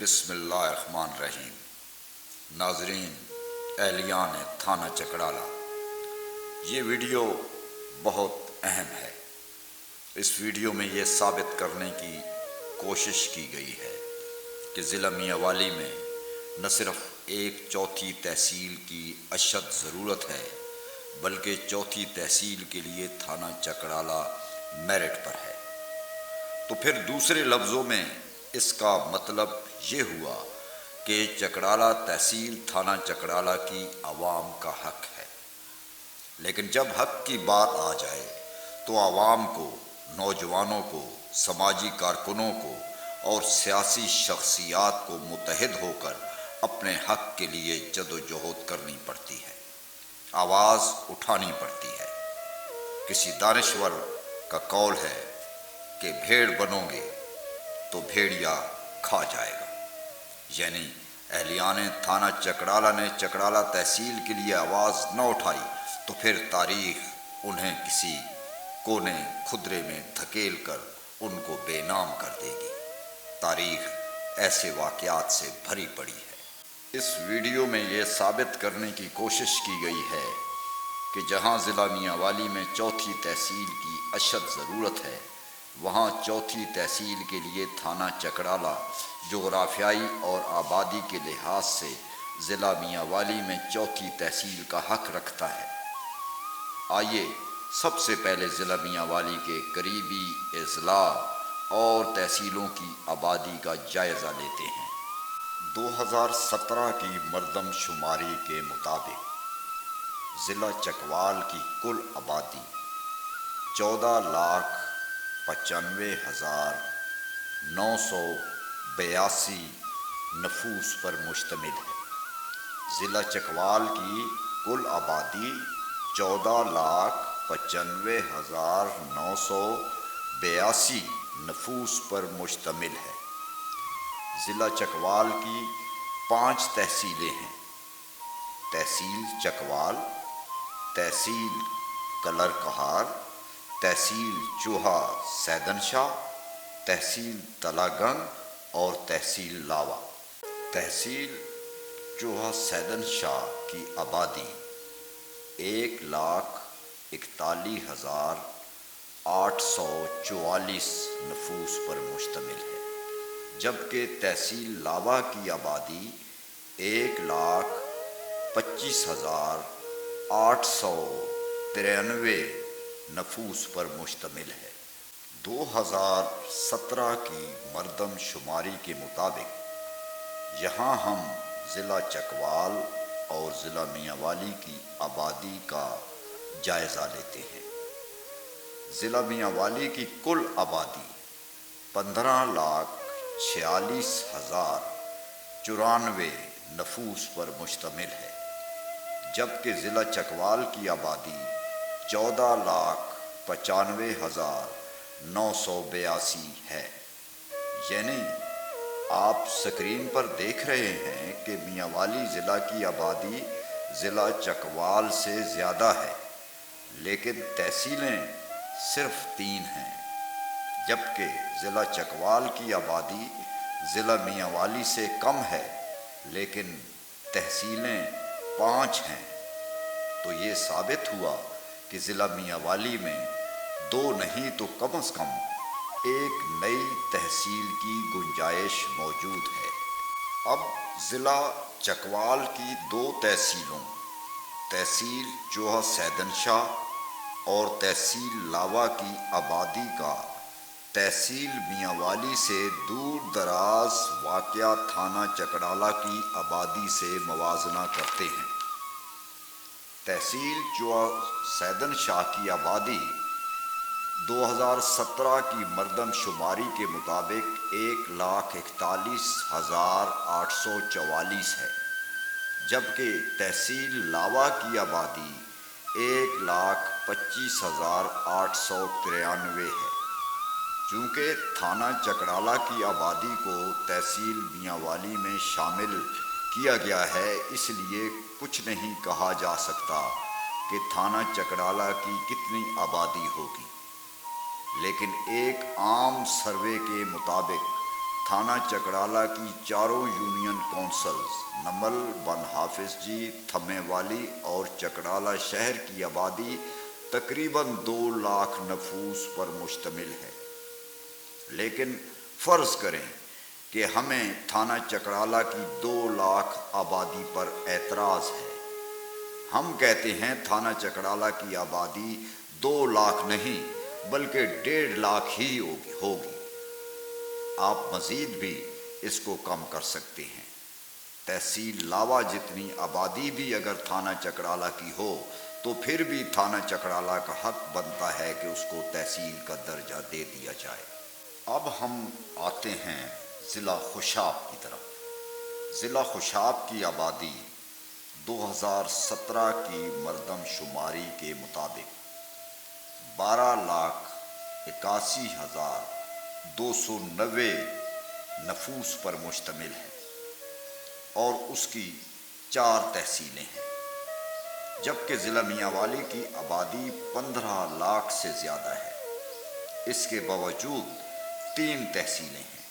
بسم اللہ الرحمن الرحیم۔ ناظرین، اہلیان تھانہ چکڑالہ، یہ ویڈیو بہت اہم ہے۔ اس ویڈیو میں یہ ثابت کرنے کی کوشش کی گئی ہے کہ ضلع میاں والی میں نہ صرف ایک چوتھی تحصیل کی اشد ضرورت ہے بلکہ چوتھی تحصیل کے لیے تھانہ چکڑالہ میرٹ پر ہے۔ تو پھر دوسرے لفظوں میں اس کا مطلب یہ ہوا کہ چکڑالہ تحصیل تھانہ چکڑالہ کی عوام کا حق ہے۔ لیکن جب حق کی بات آ جائے تو عوام کو، نوجوانوں کو، سماجی کارکنوں کو اور سیاسی شخصیات کو متحد ہو کر اپنے حق کے لیے جدوجہد کرنی پڑتی ہے، آواز اٹھانی پڑتی ہے۔ کسی دانشور کا قول ہے کہ بھیڑ بنو گے تو بھیڑیا کھا جائے گا، یعنی اہلیان تھانہ چکڑالہ نے چکڑالہ تحصیل کے لیے آواز نہ اٹھائی تو پھر تاریخ انہیں کسی کونے کھدرے میں دھکیل کر ان کو بے نام کر دے گی۔ تاریخ ایسے واقعات سے بھری پڑی ہے۔ اس ویڈیو میں یہ ثابت کرنے کی کوشش کی گئی ہے کہ جہاں ضلع میاں والی میں چوتھی تحصیل کی اشد ضرورت ہے، وہاں چوتھی تحصیل کے لیے تھانہ چکڑالہ جغرافیائی اور آبادی کے لحاظ سے ضلع میاں والی میں چوتھی تحصیل کا حق رکھتا ہے۔ آئیے سب سے پہلے ضلع میاں والی کے قریبی اضلاع اور تحصیلوں کی آبادی کا جائزہ لیتے ہیں۔ 2017 کی مردم شماری کے مطابق ضلع چکوال کی کل آبادی 14,95,982 نفوس پر مشتمل ہے۔ ضلع چکوال کی کل آبادی 14,95,982 نفوس پر مشتمل ہے۔ ضلع چکوال کی 5 تحصیلیں ہیں: تحصیل چکوال، تحصیل کلر کہار، تحصیل چوہا سیدن شاہ، تحصیل تلہ گنگ اور تحصیل لاوا۔ تحصیل چوہا سیدن شاہ کی آبادی 1,41,844 نفوس پر مشتمل ہے، جبکہ تحصیل لاوا کی آبادی 1,25,893 نفوس پر مشتمل ہے۔ 2017 کی مردم شماری کے مطابق یہاں ہم ضلع چکوال اور ضلع میاں والی کی آبادی کا جائزہ لیتے ہیں۔ ضلع میاں والی کی کل آبادی 15,46,094 نفوس پر مشتمل ہے، جبکہ ضلع چکوال کی آبادی 14,95,982 ہے۔ یعنی آپ سکرین پر دیکھ رہے ہیں کہ میاں والی ضلع کی آبادی ضلع چکوال سے زیادہ ہے، لیکن تحصیلیں صرف 3 ہیں، جبکہ ضلع چکوال کی آبادی ضلع میاں والی سے کم ہے لیکن تحصیلیں 5 ہیں۔ تو یہ ثابت ہوا کہ ضلع میاں والی میں 2 نہیں تو کم از کم ایک نئی تحصیل کی گنجائش موجود ہے۔ اب ضلع چکوال کی 2 تحصیلوں، تحصیل چوہا سیدن شاہ اور تحصیل لاوا کی آبادی کا تحصیل میاں والی سے دور دراز واقع تھانہ چکڑالہ کی آبادی سے موازنہ کرتے ہیں۔ تحصیل چوہا سیدن شاہ کی آبادی 2017 کی مردم شماری کے مطابق 1,41,844 ہے، جبکہ تحصیل لاوا کی آبادی 1,25,893 ہے۔ چونکہ تھانہ چکڑالہ کی آبادی کو تحصیل میاں والی میں شامل کیا گیا ہے، اس لیے کچھ نہیں کہا جا سکتا کہ تھانہ چکڑالہ کی کتنی آبادی ہوگی، لیکن ایک عام سروے کے مطابق تھانہ چکڑالہ کی چاروں یونین کونسلز نمل، بن حافظ جی، تھمے والی اور چکڑالہ شہر کی آبادی تقریباً 2 لاکھ نفوس پر مشتمل ہے۔ لیکن فرض کریں کہ ہمیں تھانہ چکڑالہ کی 2 لاکھ آبادی پر اعتراض ہے۔ ہم کہتے ہیں تھانہ چکڑالہ کی آبادی 2 لاکھ نہیں بلکہ 1.5 لاکھ ہی ہوگی۔ آپ مزید بھی اس کو کم کر سکتے ہیں۔ تحصیل لاوا جتنی آبادی بھی اگر تھانہ چکڑالہ کی ہو تو پھر بھی تھانہ چکڑالہ کا حق بنتا ہے کہ اس کو تحصیل کا درجہ دے دیا جائے۔ اب ہم آتے ہیں ضلع خوشاب کی طرف۔ ضلع خوشاب کی آبادی 2017 کی مردم شماری کے مطابق 12,81,290 نفوس پر مشتمل ہے اور اس کی 4 تحصیلیں ہیں، جبکہ ضلع میانوالی کی آبادی 15 لاکھ سے زیادہ ہے۔ اس کے باوجود 3 تحصیلیں ہیں۔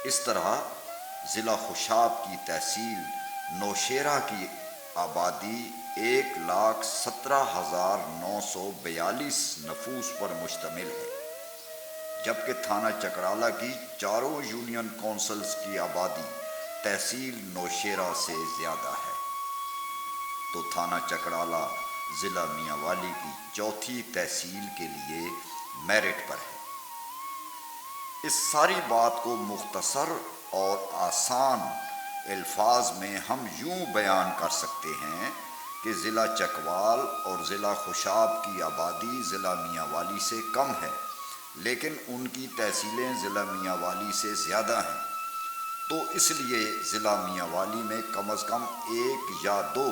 اس طرح ضلع خوشاب کی تحصیل نوشیرہ کی آبادی 1,17,942 نفوس پر مشتمل ہے، جبکہ تھانہ چکڑالہ کی چاروں یونین کونسلز کی آبادی تحصیل نوشیرہ سے زیادہ ہے۔ تو تھانہ چکڑالہ ضلع میانوالی کی 4تھی تحصیل کے لیے میرٹ پر ہے۔ اس ساری بات کو مختصر اور آسان الفاظ میں ہم یوں بیان کر سکتے ہیں کہ ضلع چکوال اور ضلع خوشاب کی آبادی ضلع میانوالی سے کم ہے، لیکن ان کی تحصیلیں ضلع میانوالی سے زیادہ ہیں، تو اس لیے ضلع میانوالی میں کم از کم 1 یا 2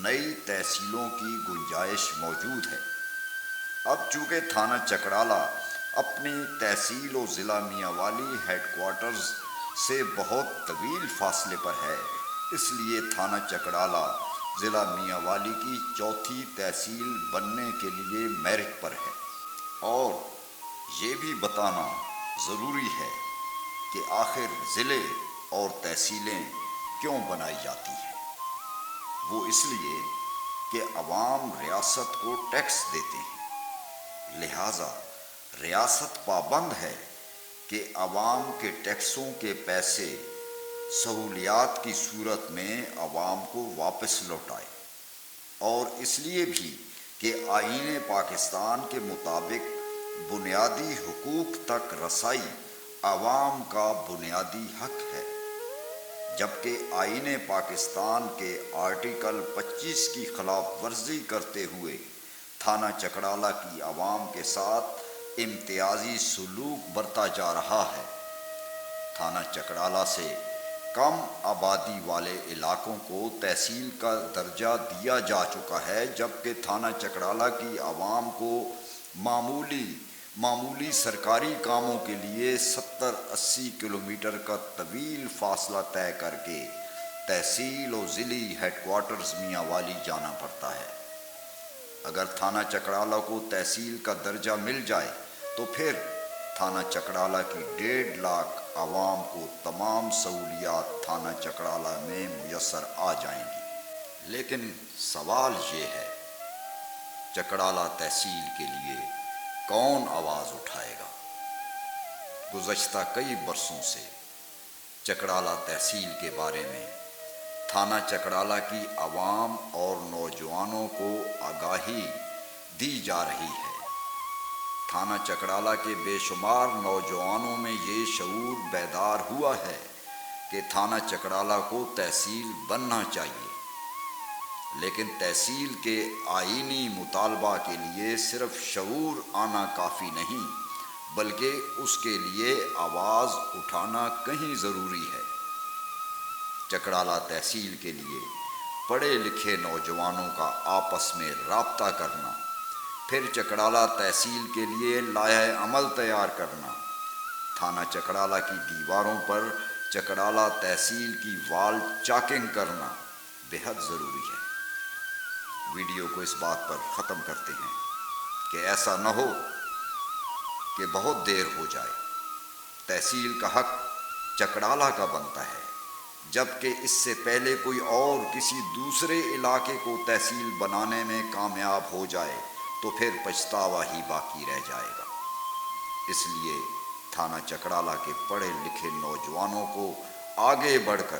نئی تحصیلوں کی گنجائش موجود ہے۔ اب چونکہ تھانہ چکڑالہ اپنی تحصیل و ضلع میانوالی ہیڈ کوارٹرز سے بہت طویل فاصلے پر ہے، اس لیے تھانہ چکڑالہ ضلع میانوالی کی 4تھی تحصیل بننے کے لیے میرٹ پر ہے۔ اور یہ بھی بتانا ضروری ہے کہ آخر ضلع اور تحصیلیں کیوں بنائی جاتی ہیں۔ وہ اس لیے کہ عوام ریاست کو ٹیکس دیتے ہیں، لہٰذا ریاست پابند ہے کہ عوام کے ٹیکسوں کے پیسے سہولیات کی صورت میں عوام کو واپس لوٹائے، اور اس لیے بھی کہ آئین پاکستان کے مطابق بنیادی حقوق تک رسائی عوام کا بنیادی حق ہے، جبکہ آئین پاکستان کے آرٹیکل 25 کی خلاف ورزی کرتے ہوئے تھانہ چکڑالہ کی عوام کے ساتھ امتیازی سلوک برتا جا رہا ہے۔ تھانہ چکڑالہ سے کم آبادی والے علاقوں کو تحصیل کا درجہ دیا جا چکا ہے، جبکہ تھانہ چکڑالہ کی عوام کو معمولی سرکاری کاموں کے لیے 70-80 کلومیٹر کا طویل فاصلہ طے کر کے تحصیل و ضلعی ہیڈ کوارٹرز میانوالی جانا پڑتا ہے۔ اگر تھانہ چکڑالہ کو تحصیل کا درجہ مل جائے تو پھر تھانہ چکڑالہ کی 1.5 لاکھ عوام کو تمام سہولیات تھانہ چکڑالہ میں میسر آ جائیں گی۔ لیکن سوال یہ ہے، چکڑالہ تحصیل کے لیے کون آواز اٹھائے گا؟ گزشتہ کئی برسوں سے چکڑالہ تحصیل کے بارے میں تھانہ چکڑالہ کی عوام اور نوجوانوں کو آگاہی دی جا رہی ہے۔ تھانہ چکڑالہ کے بے شمار نوجوانوں میں یہ شعور بیدار ہوا ہے کہ تھانہ چکڑالہ کو تحصیل بننا چاہیے، لیکن تحصیل کے آئینی مطالبہ کے لیے صرف شعور آنا کافی نہیں، بلکہ اس کے لیے آواز اٹھانا کہیں ضروری ہے۔ چکڑالہ تحصیل کے لیے پڑھے لکھے نوجوانوں کا آپس میں رابطہ کرنا، پھر چکڑالہ تحصیل کے لیے لائحہ عمل تیار کرنا، تھانہ چکڑالہ کی دیواروں پر چکڑالہ تحصیل کی وال چاکنگ کرنا بہت ضروری ہے۔ ویڈیو کو اس بات پر ختم کرتے ہیں کہ ایسا نہ ہو کہ بہت دیر ہو جائے۔ تحصیل کا حق چکڑالہ کا بنتا ہے، جبکہ اس سے پہلے کوئی اور کسی دوسرے علاقے کو تحصیل بنانے میں کامیاب ہو جائے تو پھر پچھتاوا ہی باقی رہ جائے گا۔ اس لیے تھانہ چکڑالہ کے پڑھے لکھے نوجوانوں کو آگے بڑھ کر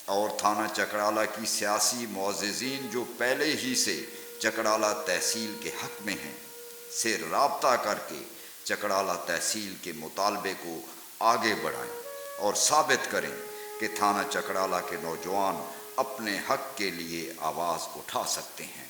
اور تھانہ چکڑالہ کی سیاسی معززین جو پہلے ہی سے چکڑالہ تحصیل کے حق میں ہیں سے رابطہ کر کے چکڑالہ تحصیل کے مطالبے کو آگے بڑھائیں اور ثابت کریں کہ تھانہ چکڑالہ کے نوجوان اپنے حق کے لیے آواز اٹھا سکتے ہیں۔